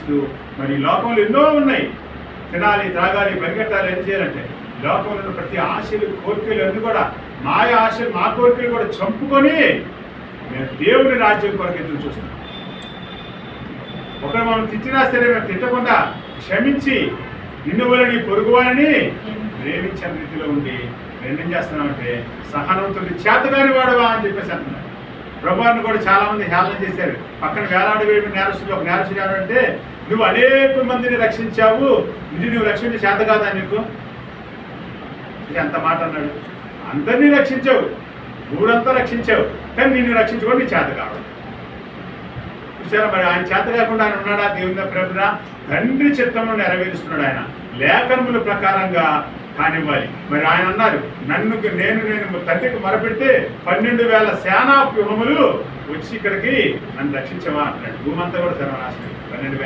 జీవిస్తూ మరి లోకంలో ఎన్నో ఉన్నాయి, తినాలి, త్రాగాలి, పరిగెట్టాలి, ఏం చేయాలంటే లోకంలో ప్రతి ఆశలు, కోరికలు అన్నీ కూడా మాయ ఆశలు, మా కోరికలు కూడా చంపుకొని మేము దేవుని రాజ్యం కొరకు ఎదురు చూస్తున్నాం. ఒకరు మనం తిట్టినా సరే మేము తిట్టకుండా క్షమించి నిన్ను వల్ల నీ పొరుగువాడిని ప్రేమించిన రీతిలో ఉండి ఏం చేస్తున్నామంటే సహనంతో చేతగాని వాడవా అని చెప్పేసి అంటున్నారు. ప్రభువాన్ని కూడా చాలా మంది హేళన చేశారు. పక్కన వేలాడి వేడి నేరస్తుడు ఒక నేరస్తుడు అంటే నువ్వు అనేక మందిని రక్షించావు, ఇది నువ్వు రక్షించే చేత కాదా నీకు? ఎంత మాట అన్నాడు. అందరినీ రక్షించావు, ఊరంతా రక్షించావు, కానీ నిన్ను రక్షించుకోండి నీ చేత కావడం. చూసారా, మరి ఆయన చేత కాకుండా ఆయన ఉన్నాడా? దేవుని ప్రభుత్వ తండ్రి చిత్తమును నెరవేరుస్తున్నాడు ఆయన లేఖనముల ప్రకారంగా కానివ్వాలి. మరి ఆయన అన్నారు, నేను తండ్రికి మొరపెడితే 12,000 సేనా వ్యూహములు వచ్చి ఇక్కడికి నన్ను రక్షించవా అంటున్నాడు. భూమంతా కూడా సర్వనాశనం 12,000